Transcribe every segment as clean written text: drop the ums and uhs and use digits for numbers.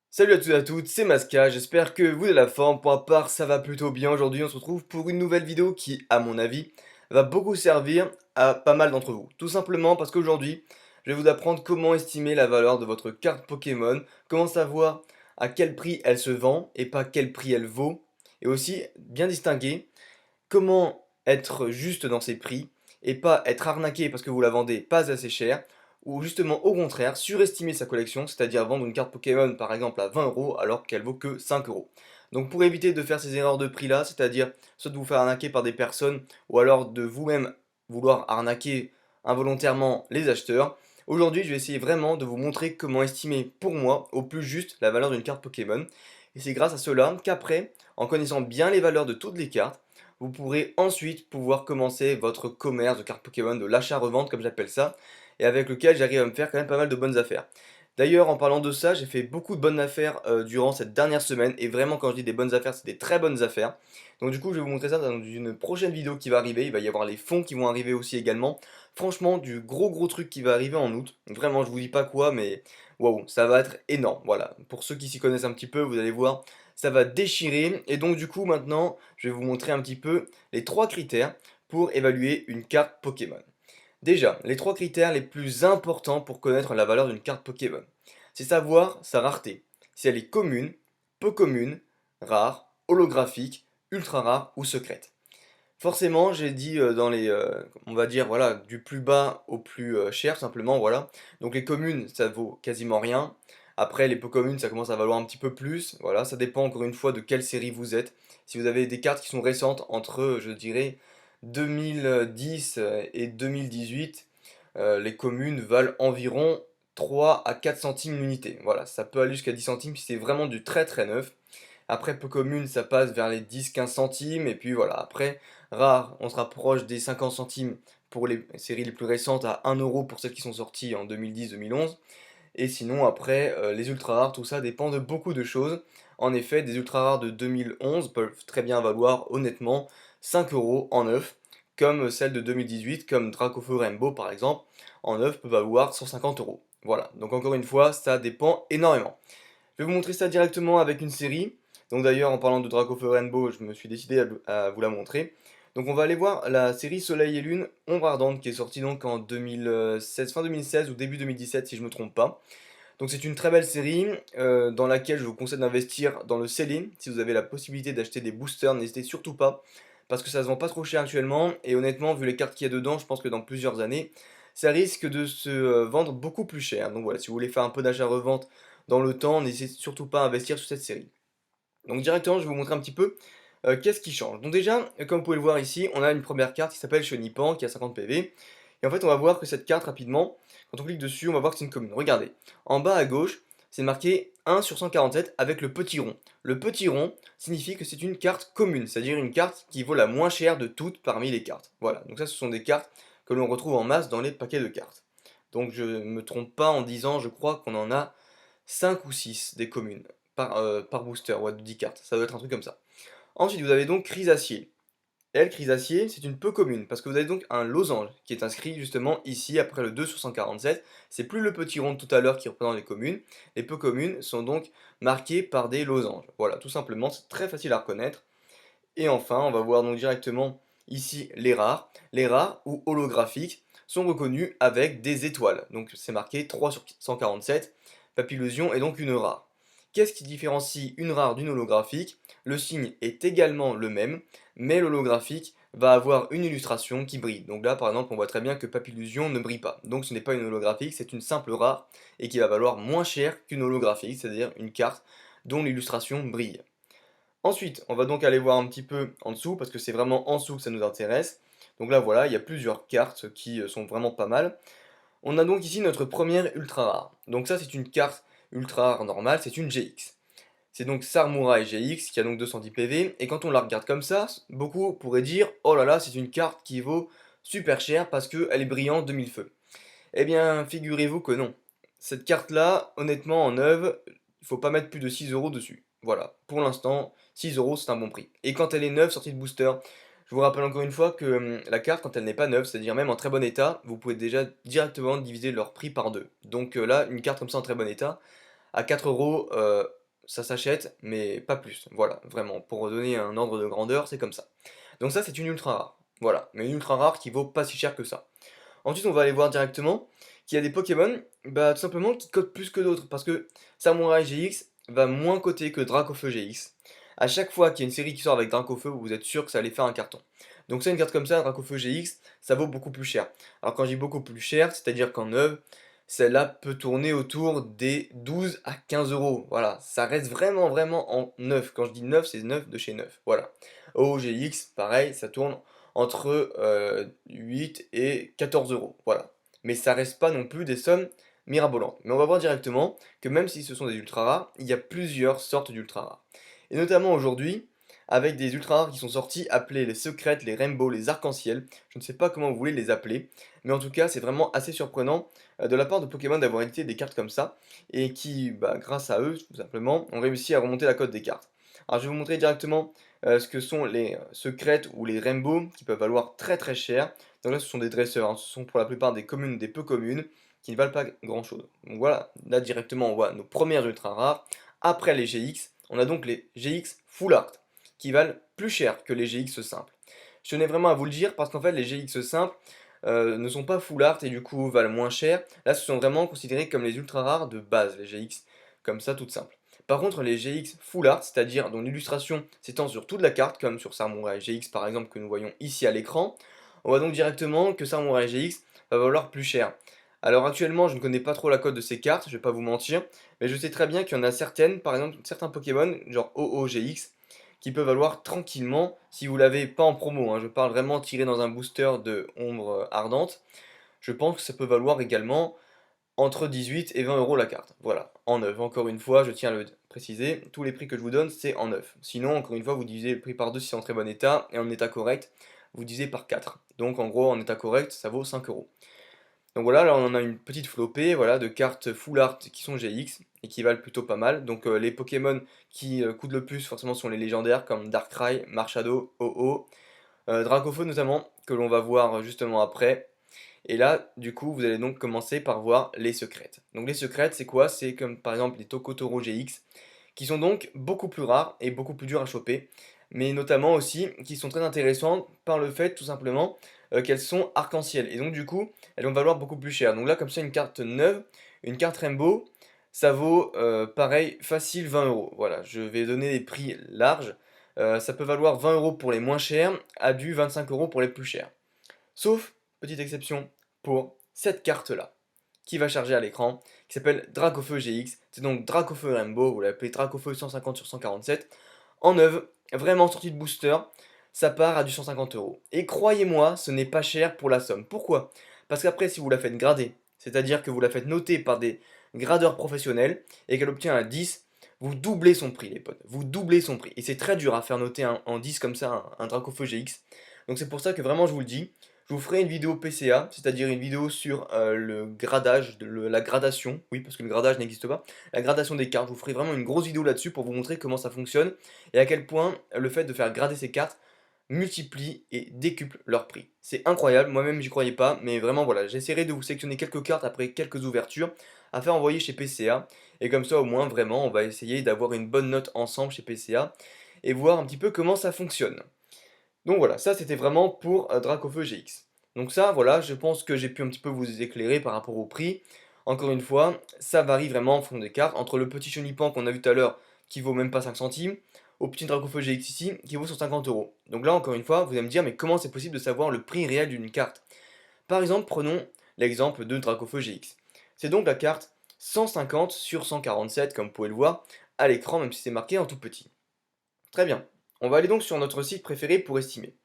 Salut à tous et à toutes, c'est Maska, j'espère que vous avez la forme. Pour ma part, ça va plutôt bien. Aujourd'hui, on se retrouve pour une nouvelle vidéo qui, à mon avis, va beaucoup servir à pas mal d'entre vous. Tout simplement parce qu'aujourd'hui, je vais vous apprendre comment estimer la valeur de votre carte Pokémon, comment savoir à quel prix elle se vend et pas quel prix elle vaut, et aussi bien distinguer comment être juste dans ses prix et pas être arnaqué parce que vous la vendez pas assez cher, ou justement au contraire surestimer sa collection, c'est-à-dire vendre une carte Pokémon par exemple à 20 € alors qu'elle vaut que 5 euros. Donc pour éviter de faire ces erreurs de prix là, c'est-à-dire soit de vous faire arnaquer par des personnes ou alors de vous-même vouloir arnaquer involontairement les acheteurs, aujourd'hui je vais essayer vraiment de vous montrer comment estimer pour moi au plus juste la valeur d'une carte Pokémon. Et c'est grâce à cela qu'après, en connaissant bien les valeurs de toutes les cartes, vous pourrez ensuite pouvoir commencer votre commerce de cartes Pokémon, de l'achat-revente comme j'appelle ça, et avec lequel j'arrive à me faire quand même pas mal de bonnes affaires. D'ailleurs, en parlant de ça, j'ai fait beaucoup de bonnes affaires durant cette dernière semaine, et vraiment quand je dis des bonnes affaires, c'est des très bonnes affaires. Donc du coup, je vais vous montrer ça dans une prochaine vidéo qui va arriver, il va y avoir les fonds qui vont arriver aussi également. Franchement, du gros truc qui va arriver en août, vraiment je vous dis pas quoi, mais waouh, ça va être énorme, voilà. Pour ceux qui s'y connaissent un petit peu, vous allez voir, ça va déchirer, et donc du coup maintenant, je vais vous montrer un petit peu les trois critères pour évaluer une carte Pokémon. Déjà, les trois critères les plus importants pour connaître la valeur d'une carte Pokémon. C'est savoir sa rareté. Si elle est commune, peu commune, rare, holographique, ultra rare ou secrète. Forcément, j'ai dit dans les, on va dire, voilà, du plus bas au plus cher, simplement, voilà. Donc les communes, ça vaut quasiment rien. Après, les peu communes, ça commence à valoir un petit peu plus. Voilà, ça dépend encore une fois de quelle série vous êtes. Si vous avez des cartes qui sont récentes entre, je dirais, 2010 et 2018, les communes valent environ 3 à 4 centimes l'unité. Voilà, ça peut aller jusqu'à 10 centimes si c'est vraiment du très neuf. Après, peu commune, ça passe vers les 10-15 centimes. Et puis voilà, après, rare, on se rapproche des 50 centimes pour les séries les plus récentes à 1 euro pour celles qui sont sorties en 2010-2011. Et sinon, après, les ultra rares, tout ça dépend de beaucoup de choses. En effet, des ultra rares de 2011 peuvent très bien valoir, honnêtement, 5 euros en neuf, comme celles de 2018, comme Dracofeu Rainbow par exemple, en neuf peut valoir 150 euros. Voilà, donc encore une fois, ça dépend énormément. Je vais vous montrer ça directement avec une série. Donc d'ailleurs, en parlant de Dracofeu Rainbow, je me suis décidé à vous la montrer. Donc on va aller voir la série Soleil et Lune, Ombre Ardente, qui est sortie donc en 2016, fin 2016 ou début 2017 si je ne me trompe pas. Donc c'est une très belle série dans laquelle je vous conseille d'investir dans le scellé. Si vous avez la possibilité d'acheter des boosters, n'hésitez surtout pas, parce que ça se vend pas trop cher actuellement, et honnêtement, vu les cartes qu'il y a dedans, je pense que dans plusieurs années, ça risque de se vendre beaucoup plus cher. Donc voilà, si vous voulez faire un peu d'achat-revente dans le temps, n'hésitez surtout pas à investir sur cette série. Donc directement, je vais vous montrer un petit peu qu'est-ce qui change. Donc déjà, comme vous pouvez le voir ici, on a une première carte qui s'appelle Chenipan, qui a 50 PV. Et en fait, on va voir que cette carte, rapidement, quand on clique dessus, on va voir que c'est une commune. Regardez, en bas à gauche, c'est marqué 1 sur 147 avec le petit rond. Le petit rond signifie que c'est une carte commune, c'est-à-dire une carte qui vaut la moins chère de toutes parmi les cartes. Voilà, donc ça, ce sont des cartes que l'on retrouve en masse dans les paquets de cartes. Donc je ne me trompe pas en disant, je crois qu'on en a 5 ou 6 des communes par booster, ouais, de 10 cartes. Ça doit être un truc comme ça. Ensuite, vous avez donc Chrysacier. Elle, Chrysacier, c'est une peu commune, parce que vous avez donc un losange qui est inscrit justement ici après le 2 sur 147. C'est plus le petit rond de tout à l'heure qui représente les communes. Les peu communes sont donc marquées par des losanges. Voilà, tout simplement, c'est très facile à reconnaître. Et enfin, on va voir donc directement ici les rares. Les rares ou holographiques sont reconnus avec des étoiles. Donc c'est marqué 3 sur 147. Papillusion est donc une rare. Qu'est-ce qui différencie une rare d'une holographique? Le signe est également le même, mais l'holographique va avoir une illustration qui brille. Donc là, par exemple, on voit très bien que Papillusion ne brille pas. Donc ce n'est pas une holographique, c'est une simple rare et qui va valoir moins cher qu'une holographique, c'est-à-dire une carte dont l'illustration brille. Ensuite, on va donc aller voir un petit peu en dessous, parce que c'est vraiment en dessous que ça nous intéresse. Donc là, voilà, il y a plusieurs cartes qui sont vraiment pas mal. On a donc ici notre première ultra rare. Donc ça, c'est une carte ultra rare normale, c'est une GX. C'est donc Sarmoura et GX qui a donc 210 PV, et quand on la regarde comme ça, beaucoup pourraient dire oh là là, c'est une carte qui vaut super cher parce qu'elle est brillante de mille feux. Eh bien, figurez-vous que non. Cette carte-là, honnêtement, en neuve, il faut pas mettre plus de 6 € dessus. Voilà, pour l'instant, 6 € c'est un bon prix. Et quand elle est neuve, sortie de booster, Je vous rappelle encore une fois que la carte, quand elle n'est pas neuve, c'est-à-dire même en très bon état, vous pouvez déjà directement diviser leur prix par deux. Donc là, une carte comme ça en très bon état, à 4 euros, ça s'achète, mais pas plus. Voilà, vraiment, pour donner un ordre de grandeur, c'est comme ça. Donc ça, c'est une ultra rare. Voilà, mais une ultra rare qui vaut pas si cher que ça. Ensuite, on va aller voir directement qu'il y a des Pokémon, bah, tout simplement, qui cotent plus que d'autres. Parce que Samurai GX va moins coter que Dracofeu GX. À chaque fois qu'il y a une série qui sort avec Dracofeu, vous êtes sûr que ça allait faire un carton. Donc ça, une carte comme ça, Dracofeu GX, ça vaut beaucoup plus cher. Alors quand je dis beaucoup plus cher, c'est-à-dire qu'en neuve, celle-là peut tourner autour des 12 à 15 euros. Voilà, ça reste vraiment, vraiment en neuf. Quand je dis neuf, c'est neuf de chez neuf. Voilà. OGX, pareil, ça tourne entre 8 et 14 euros. Voilà. Mais ça reste pas non plus des sommes mirabolantes. Mais on va voir directement que même si ce sont des ultra rares, il y a plusieurs sortes d'ultra rares. Et notamment aujourd'hui, avec des ultra rares qui sont sortis, appelés les secrètes, les rainbow, les arc-en-ciel. Je ne sais pas comment vous voulez les appeler, mais en tout cas, c'est vraiment assez surprenant de la part de Pokémon d'avoir édité des cartes comme ça, et qui, bah, grâce à eux, tout simplement, ont réussi à remonter la cote des cartes. Alors, je vais vous montrer directement ce que sont les secrètes ou les rainbow, qui peuvent valoir très très cher. Donc là, ce sont des dresseurs, hein. Ce sont pour la plupart des communes, des peu communes, qui ne valent pas grand chose. Donc voilà, là directement, on voit nos premières ultra rares. Après les GX, on a donc les GX Full Art, qui valent plus cher que les GX simples. Je tenais vraiment à vous le dire parce qu'en fait, les GX simples ne sont pas full art et du coup valent moins cher. Là, ce sont vraiment considérés comme les ultra rares de base, les GX, comme ça, toutes simples. Par contre, les GX full art, c'est-à-dire dont l'illustration s'étend sur toute la carte, comme sur Samurai GX par exemple que nous voyons ici à l'écran, on voit donc directement que Samurai GX va valoir plus cher. Alors actuellement, je ne connais pas trop la cote de ces cartes, je vais pas vous mentir, mais je sais très bien qu'il y en a certaines, par exemple certains Pokémon, genre OOGX, qui peut valoir tranquillement, si vous l'avez pas en promo, hein, je parle vraiment tiré dans un booster de ombre ardente, je pense que ça peut valoir également entre 18 et 20 euros la carte. Voilà, en neuf. Encore une fois, je tiens à le préciser, tous les prix que je vous donne, c'est en neuf. Sinon, encore une fois, vous divisez le prix par 2 si c'est en très bon état, et en état correct, vous divisez par 4. Donc en gros, en état correct, ça vaut 5 euros. Donc voilà, là on en a une petite flopée voilà, de cartes full art qui sont GX et qui valent plutôt pas mal. Donc les Pokémon qui coûtent le plus forcément sont les légendaires comme Darkrai, Marshado, ho Dracofeu notamment, que l'on va voir justement après. Et là, du coup, vous allez donc commencer par voir les secrètes. Donc les secrètes, c'est quoi? C'est comme par exemple les Tokotoro GX, qui sont donc beaucoup plus rares et beaucoup plus durs à choper, mais notamment aussi qui sont très intéressantes par le fait tout simplement qu'elles sont arc-en-ciel. Et donc du coup, elles vont valoir beaucoup plus cher. Donc là, comme ça, une carte neuve, une carte Rainbow, ça vaut pareil, facile 20 euros. Voilà, je vais donner des prix larges. Ça peut valoir 20 euros pour les moins chers, à du 25 euros pour les plus chers. Sauf, petite exception, pour cette carte-là, qui va charger à l'écran, qui s'appelle Dracofeu GX. C'est donc Dracofeu Rainbow, vous l'appelez Dracofeu 150 sur 147. En neuve, vraiment sortie de booster, ça part à du 150 euros. Et croyez-moi, ce n'est pas cher pour la somme. Pourquoi? Parce qu'après, si vous la faites grader, c'est-à-dire que vous la faites noter par des gradeurs professionnels et qu'elle obtient un 10, vous doublez son prix, les potes. Vous doublez son prix. Et c'est très dur à faire noter en 10 comme ça un Dracofeu GX. Donc c'est pour ça que vraiment, je vous le dis, je vous ferai une vidéo PCA, c'est-à-dire une vidéo sur le gradage, la gradation, oui, parce que le gradage n'existe pas, la gradation des cartes. Je vous ferai vraiment une grosse vidéo là-dessus pour vous montrer comment ça fonctionne et à quel point le fait de faire grader ces cartes multiplie et décuple leur prix. C'est incroyable, moi-même j'y croyais pas, mais vraiment voilà, j'essaierai de vous sélectionner quelques cartes après quelques ouvertures à faire envoyer chez PCA, et comme ça au moins vraiment on va essayer d'avoir une bonne note ensemble chez PCA et voir un petit peu comment ça fonctionne. Donc voilà, ça c'était vraiment pour Dracofeu GX. Donc ça, voilà, je pense que j'ai pu un petit peu vous éclairer par rapport au prix. Encore une fois, ça varie vraiment en fonction des cartes. Entre le petit Chenipan qu'on a vu tout à l'heure, qui vaut même pas 5 centimes, au petit Dracofeu GX ici, qui vaut 150 euros. Donc là, encore une fois, vous allez me dire, mais comment c'est possible de savoir le prix réel d'une carte? Par exemple, prenons l'exemple de Dracofeu GX. C'est donc la carte 150 sur 147, comme vous pouvez le voir, à l'écran, même si c'est marqué en tout petit. Très bien. On va aller donc sur notre site préféré pour estimer.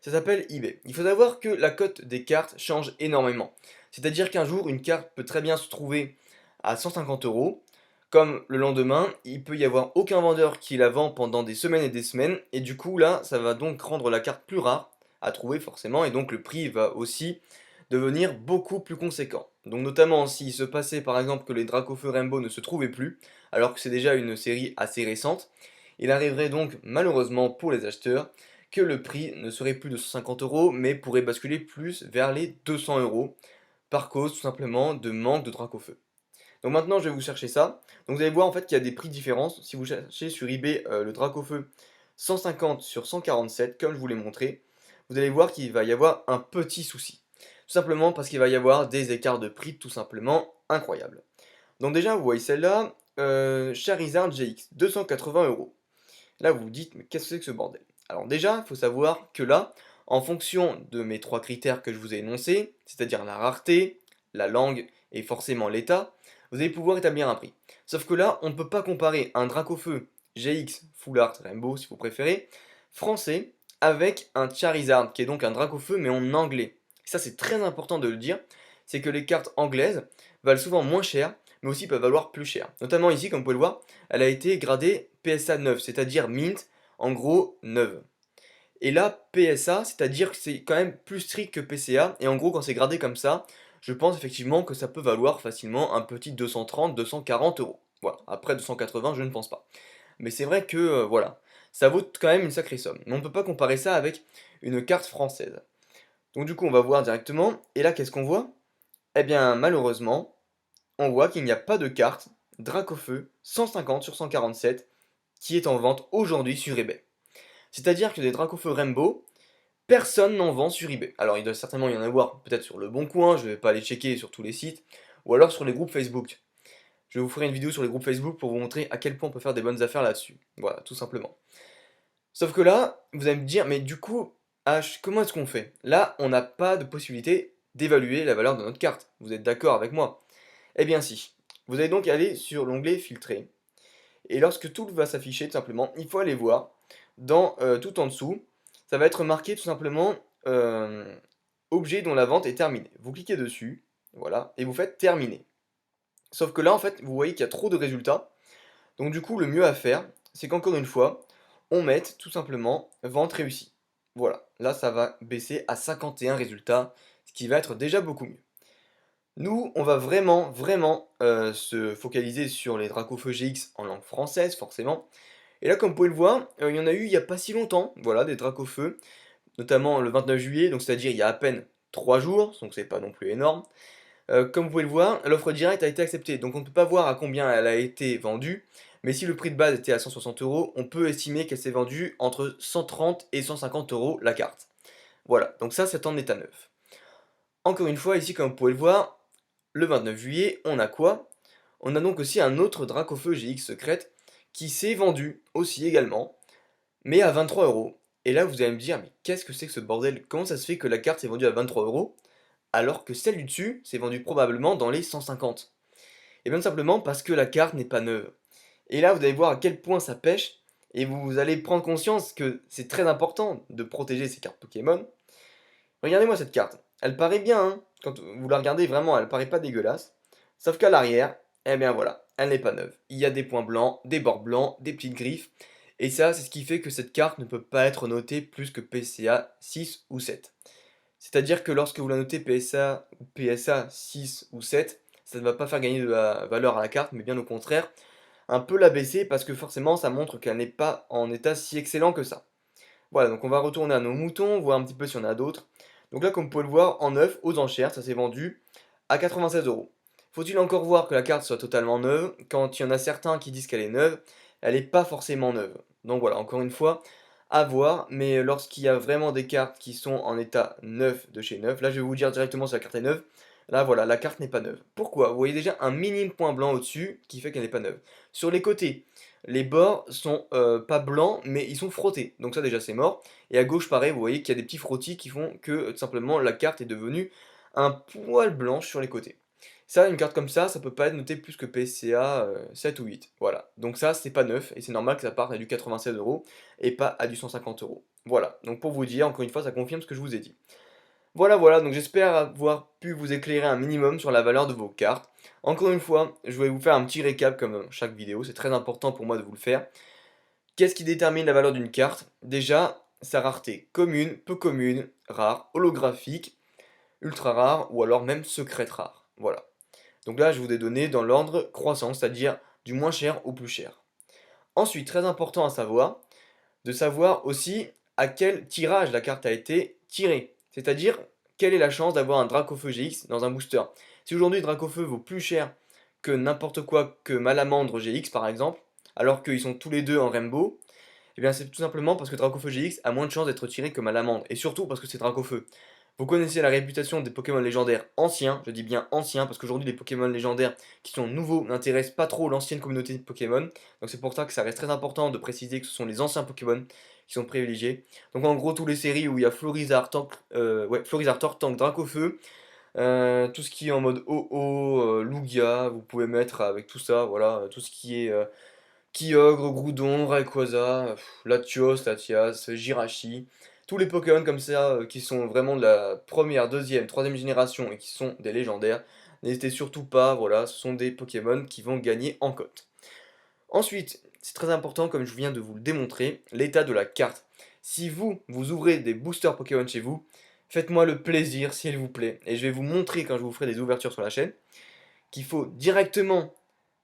Ça s'appelle eBay. Il faut savoir que la cote des cartes change énormément. C'est-à-dire qu'un jour, une carte peut très bien se trouver à 150 euros, comme le lendemain, il peut y avoir aucun vendeur qui la vend pendant des semaines et des semaines, et du coup là, ça va donc rendre la carte plus rare à trouver forcément, et donc le prix va aussi devenir beaucoup plus conséquent. Donc notamment s'il se passait par exemple que les Dracofeu Rainbow ne se trouvaient plus, alors que c'est déjà une série assez récente, il arriverait donc malheureusement pour les acheteurs que le prix ne serait plus de 150 euros, mais pourrait basculer plus vers les 200 euros, par cause tout simplement de manque de Dracofeu. Donc maintenant, je vais vous chercher ça. Donc vous allez voir en fait qu'il y a des prix différents. Si vous cherchez sur eBay le Dracofeu 150 sur 147, comme je vous l'ai montré, vous allez voir qu'il va y avoir un petit souci. Tout simplement parce qu'il va y avoir des écarts de prix tout simplement incroyables. Donc déjà, vous voyez celle-là, Charizard GX, 280 euros. Là, vous vous dites, mais qu'est-ce que c'est que ce bordel? Alors déjà, il faut savoir que là, en fonction de mes trois critères que je vous ai énoncés, c'est-à-dire la rareté, la langue et forcément l'état, vous allez pouvoir établir un prix. Sauf que là, on ne peut pas comparer un Dracofeu GX Full Art Rainbow, si vous préférez, français, avec un Charizard, qui est donc un Dracofeu mais en anglais. Ça, c'est très important de le dire, c'est que les cartes anglaises valent souvent moins cher, mais aussi peuvent valoir plus cher. Notamment ici, comme vous pouvez le voir, elle a été gradée PSA 9, c'est-à-dire mint, en gros neuve. Et là, PSA, c'est-à-dire que c'est quand même plus strict que PCA, et en gros, quand c'est gradé comme ça, je pense effectivement que ça peut valoir facilement un petit 230, 240 euros. Voilà, après 280, je ne pense pas. Mais c'est vrai que, voilà, ça vaut quand même une sacrée somme. Mais on ne peut pas comparer ça avec une carte française. Donc du coup, on va voir directement, et là, qu'est-ce qu'on voit? Eh bien, malheureusement, on voit qu'il n'y a pas de carte Dracofeu 150 sur 147 qui est en vente aujourd'hui sur eBay. C'est-à-dire que des Dracofeu Rainbow, personne n'en vend sur eBay. Alors il doit certainement y en avoir peut-être sur le Bon Coin, je ne vais pas aller checker sur tous les sites, ou alors sur les groupes Facebook. Je vous ferai une vidéo sur les groupes Facebook pour vous montrer à quel point on peut faire des bonnes affaires là-dessus. Voilà, tout simplement. Sauf que là, vous allez me dire, mais du coup, comment est-ce qu'on fait? Là, on n'a pas de possibilité d'évaluer la valeur de notre carte. Vous êtes d'accord avec moi? Eh bien si. Vous allez donc aller sur l'onglet filtrer. Et lorsque tout va s'afficher, tout simplement, il faut aller voir dans tout en dessous. Ça va être marqué tout simplement objet dont la vente est terminée. Vous cliquez dessus, voilà, et vous faites terminer. Sauf que là, en fait, vous voyez qu'il y a trop de résultats. Donc du coup, le mieux à faire, c'est qu'encore une fois, on mette tout simplement vente réussie. Voilà, là, ça va baisser à 51 résultats, ce qui va être déjà beaucoup mieux. Nous, on va vraiment se focaliser sur les Dracofeu GX en langue française, forcément. Et là, comme vous pouvez le voir, il y en a eu il n'y a pas si longtemps, voilà, des Dracofeu, notamment le 29 juillet, donc c'est-à-dire il y a à peine 3 jours, donc c'est pas non plus énorme. Comme vous pouvez le voir, l'offre directe a été acceptée, donc on ne peut pas voir à combien elle a été vendue, mais si le prix de base était à 160 euros, on peut estimer qu'elle s'est vendue entre 130 et 150 euros la carte. Voilà, donc ça c'est en état neuf. Encore une fois, ici, comme vous pouvez le voir, le 29 juillet, on a quoi? On a donc aussi un autre Dracofeu GX secrète qui s'est vendu aussi également, mais à 23 euros. Et là, vous allez me dire, mais qu'est-ce que c'est que ce bordel? Comment ça se fait que la carte s'est vendue à 23 euros alors que celle du dessus s'est vendue probablement dans les 150? Et bien simplement parce que la carte n'est pas neuve. Et là, vous allez voir à quel point ça pêche, et vous allez prendre conscience que c'est très important de protéger ces cartes Pokémon. Regardez-moi cette carte. Elle paraît bien, hein. Quand vous la regardez vraiment, elle paraît pas dégueulasse. Sauf qu'à l'arrière, eh bien voilà, elle n'est pas neuve. Il y a des points blancs, des bords blancs, des petites griffes. Et ça, c'est ce qui fait que cette carte ne peut pas être notée plus que PCA 6 ou 7. C'est-à-dire que lorsque vous la notez PSA ou PSA 6 ou 7, ça ne va pas faire gagner de la valeur à la carte, mais bien au contraire, un peu la baisser parce que forcément ça montre qu'elle n'est pas en état si excellent que ça. Voilà, donc on va retourner à nos moutons, voir un petit peu si on a d'autres. Donc là, comme vous pouvez le voir, en neuf, aux enchères, ça s'est vendu à 96 euros. Faut-il encore voir que la carte soit totalement neuve? Quand il y en a certains qui disent qu'elle est neuve, elle n'est pas forcément neuve. Donc voilà, encore une fois, à voir, mais lorsqu'il y a vraiment des cartes qui sont en état neuf de chez neuf, là je vais vous dire directement si la carte est neuve, là voilà, la carte n'est pas neuve. Pourquoi? Vous voyez déjà un minime point blanc au-dessus qui fait qu'elle n'est pas neuve. Sur les côtés, les bords sont pas blancs, mais ils sont frottés. Donc ça déjà c'est mort. Et à gauche pareil, vous voyez qu'il y a des petits frottis qui font que tout simplement la carte est devenue un poil blanche sur les côtés. Ça, une carte comme ça peut pas être notée plus que PCA 7 ou 8. Voilà. Donc ça, c'est pas neuf, et c'est normal que ça parte à du 96 euros et pas à du 150 euros. Voilà. Donc pour vous dire, encore une fois, ça confirme ce que je vous ai dit. Voilà, donc j'espère avoir pu vous éclairer un minimum sur la valeur de vos cartes. Encore une fois, je vais vous faire un petit récap comme dans chaque vidéo, c'est très important pour moi de vous le faire. Qu'est-ce qui détermine la valeur d'une carte? Déjà, sa rareté, commune, rare, holographique, ultra rare ou alors même secrète rare. Voilà. Donc là, je vous ai donné dans l'ordre croissant, c'est-à-dire du moins cher au plus cher. Ensuite, très important à savoir, de savoir aussi à quel tirage la carte a été tirée. C'est-à-dire, quelle est la chance d'avoir un Dracofeu GX dans un booster. Si aujourd'hui Dracofeu vaut plus cher que n'importe quoi que Malamandre GX par exemple, alors qu'ils sont tous les deux en Rainbow, eh bien c'est tout simplement parce que Dracofeu GX a moins de chances d'être tiré que Malamandre, et surtout parce que c'est Dracofeu. Vous connaissez la réputation des Pokémon légendaires anciens, je dis bien anciens, parce qu'aujourd'hui les Pokémon légendaires qui sont nouveaux n'intéressent pas trop l'ancienne communauté de Pokémon, donc c'est pour ça que ça reste très important de préciser que ce sont les anciens Pokémon qui sont privilégiés. Donc en gros, toutes les séries où il y a Florizard, Tortank, Dracofeu, tout ce qui est en mode OO, Lugia, vous pouvez mettre avec tout ça, voilà, tout ce qui est Kyogre, Groudon, Rayquaza, Latios, Latias, Jirachi, tous les Pokémon comme ça qui sont vraiment de la première, deuxième, troisième génération et qui sont des légendaires, n'hésitez surtout pas, voilà, ce sont des Pokémon qui vont gagner en cote. Ensuite, c'est très important, comme je viens de vous le démontrer, l'état de la carte. Si vous ouvrez des boosters Pokémon chez vous, faites-moi le plaisir, s'il vous plaît, et je vais vous montrer quand je vous ferai des ouvertures sur la chaîne, qu'il faut directement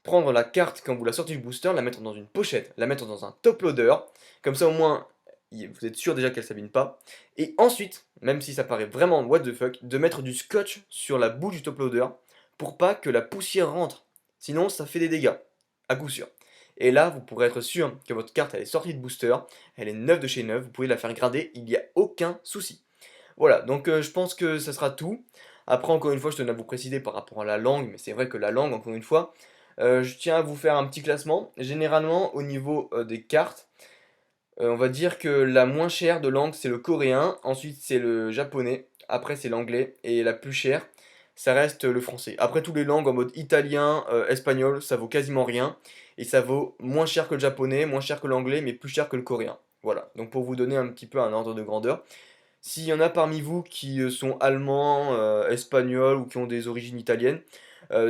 prendre la carte quand vous la sortez du booster, la mettre dans une pochette, la mettre dans un top loader, comme ça au moins vous êtes sûr déjà qu'elle s'abîme pas, et ensuite, même si ça paraît vraiment what the fuck, de mettre du scotch sur la boue du top loader pour pas que la poussière rentre, sinon ça fait des dégâts, à coup sûr. Et là, vous pourrez être sûr que votre carte elle est sortie de booster, elle est neuve de chez neuve, vous pouvez la faire grader, il n'y a aucun souci. Voilà, donc je pense que ça sera tout. Après, encore une fois, je tenais à vous préciser par rapport à la langue, mais c'est vrai que la langue, encore une fois, je tiens à vous faire un petit classement. Généralement, au niveau des cartes, on va dire que la moins chère de langue, c'est le coréen, ensuite c'est le japonais, après c'est l'anglais, et la plus chère, ça reste le français. Après, toutes les langues en mode italien, espagnol, ça vaut quasiment rien, et ça vaut moins cher que le japonais, moins cher que l'anglais, mais plus cher que le coréen. Voilà, donc pour vous donner un petit peu un ordre de grandeur. S'il y en a parmi vous qui sont allemands, espagnols ou qui ont des origines italiennes,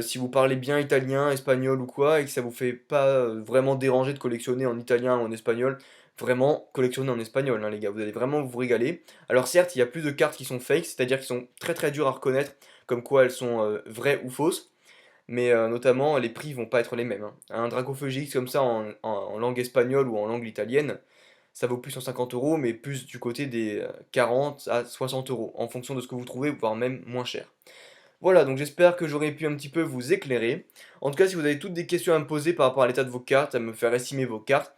si vous parlez bien italien, espagnol ou quoi, et que ça vous fait pas vraiment déranger de collectionner en italien ou en espagnol, vraiment collectionnez en espagnol, hein, les gars, vous allez vraiment vous régaler. Alors certes, il y a plus de cartes qui sont fake, c'est-à-dire qui sont très très dures à reconnaître, comme quoi elles sont vraies ou fausses, mais notamment les prix vont pas être les mêmes, hein. Un Dracofeu GX comme ça en langue espagnole ou en langue italienne, ça vaut plus 150 euros, mais plus du côté des 40 à 60 euros, en fonction de ce que vous trouvez, voire même moins cher. Voilà, donc j'espère que j'aurai pu un petit peu vous éclairer. En tout cas, si vous avez toutes des questions à me poser par rapport à l'état de vos cartes, à me faire estimer vos cartes,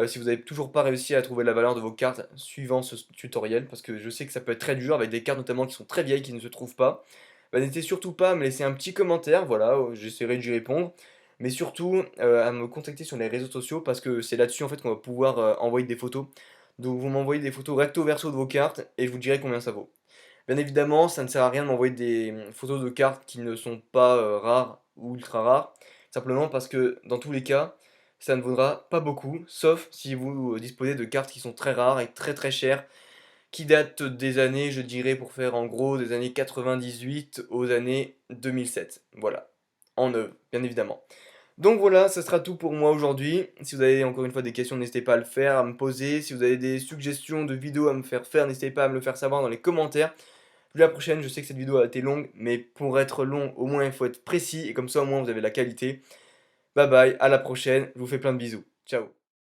si vous n'avez toujours pas réussi à trouver la valeur de vos cartes suivant ce tutoriel, parce que je sais que ça peut être très dur avec des cartes notamment qui sont très vieilles, qui ne se trouvent pas, bah, n'hésitez surtout pas à me laisser un petit commentaire, voilà, j'essaierai d'y répondre, mais surtout à me contacter sur les réseaux sociaux, parce que c'est là-dessus en fait qu'on va pouvoir envoyer des photos. Donc vous m'envoyez des photos recto verso de vos cartes, et je vous dirai combien ça vaut. Bien évidemment, ça ne sert à rien de m'envoyer des photos de cartes qui ne sont pas rares ou ultra rares, simplement parce que dans tous les cas, ça ne vaudra pas beaucoup, sauf si vous disposez de cartes qui sont très rares et très très chères, qui datent des années, je dirais, pour faire en gros des années 98 aux années 2007. Voilà, en neuve, bien évidemment. Donc voilà, ça sera tout pour moi aujourd'hui. Si vous avez encore une fois des questions, n'hésitez pas à le faire, à me poser. Si vous avez des suggestions de vidéos à me faire, n'hésitez pas à me le faire savoir dans les commentaires. Je vous dis à la prochaine, je sais que cette vidéo a été longue, mais pour être long, au moins il faut être précis, et comme ça au moins vous avez la qualité. Bye bye, à la prochaine, je vous fais plein de bisous. Ciao.